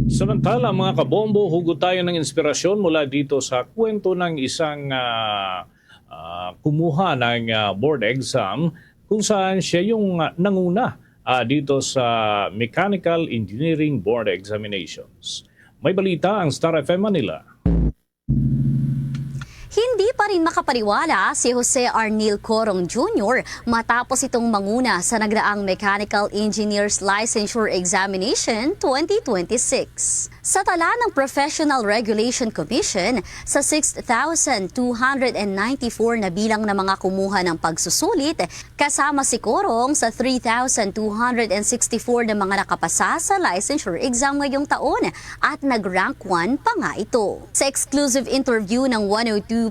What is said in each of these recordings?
Samantala mga kabombo, hugot tayo ng inspirasyon mula dito sa kwento ng isang kumuha ng board exam kung saan siya yung nanguna dito sa Mechanical Engineering Board Examinations. May balita ang Star FM Manila. Hindi pa rin makapaniwala si Jose Arnil Corong Jr. matapos itong manguna sa nagdaang Mechanical Engineers Licensure Examination 2026. Sa tala ng Professional Regulation Commission, sa 6,294 na bilang na mga kumuha ng pagsusulit, kasama si Corong sa 3,264 na mga nakapasa sa licensure exam ngayong taon at nag-rank 1 pa nga ito. Sa exclusive interview ng 102.7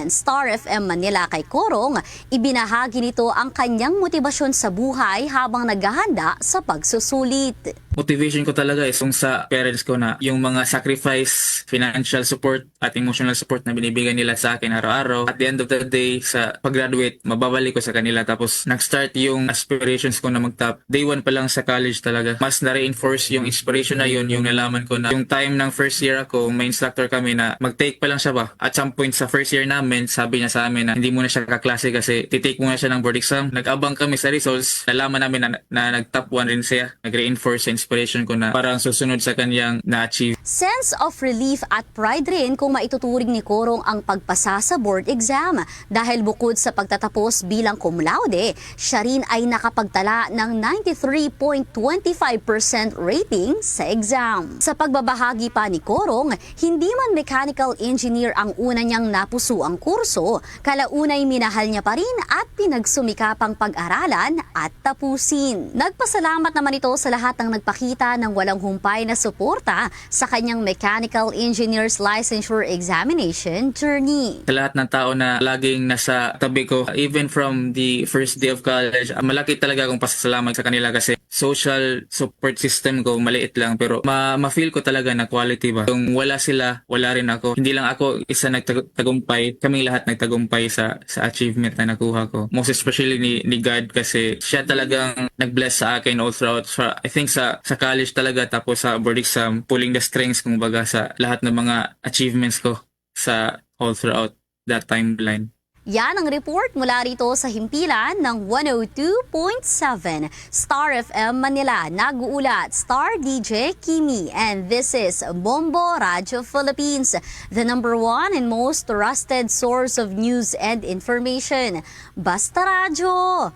Star FM Manila kay Corong, ibinahagi nito ang kanyang motibasyon sa buhay habang naghahanda sa pagsusulit. Motivation ko talaga is kung sa parents ko na yung mga sacrifice, financial support at emotional support na binibigay nila sa akin araw-araw. At the end of the day, sa pag-graduate, mababalik ko sa kanila. Tapos nag-start yung aspirations ko na mag-top. Day 1 pa lang sa college talaga. Mas na-reinforce yung inspiration na yun, yung nalaman ko na yung time ng first year ako, may instructor kami na mag-take pa lang siya ba. At some point sa first year namin, sabi niya sa amin na hindi muna siya kaklase kasi titake muna siya ng board exam. Nag-abang kami sa results. Nalaman namin na nag-top 1 rin siya. Nag-reinforce sa inspiration ko na parang susunod sa kanyang na-achieve. Sense of relief at pride rin kung maituturing ni Corong ang pagpasa sa board exam dahil bukod sa pagtatapos bilang cum laude, siya rin ay nakapagtala ng 93.25% rating sa exam. Sa pagbabahagi pa ni Corong, hindi man mechanical engineer ang una niyang napuso ang kurso, kalaunay minahal niya pa rin at pinagsumikapang pag-aralan at tapusin. Nagpasalamat naman ito sa lahat ng nagpakita ng walang humpay na suporta sa kanyang Mechanical Engineers Licensure Examination journey. Sa lahat ng tao na laging nasa tabi ko, even from the first day of college, malaki talaga akong pasasalamat sa kanila kasi social support system ko maliit lang pero ma-feel ko talaga na quality ba. Kung wala sila, wala rin ako. Hindi lang ako isa nagtagumpay, kaming lahat nagtagumpay sa achievement na nakuha ko. Most especially ni God kasi siya talagang nag-bless sa akin all throughout. So, I think sa college talaga tapos sa board exam, pulling the strengths kung baga sa lahat ng mga achievements ko sa all throughout that timeline. Yan ang report mula rito sa himpilan ng 102.7 Star FM Manila. Nag-uulat Star DJ Kimi, and this is Bombo Radio Philippines, the #1 and most trusted source of news and information. Basta Radyo,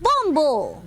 Bombo!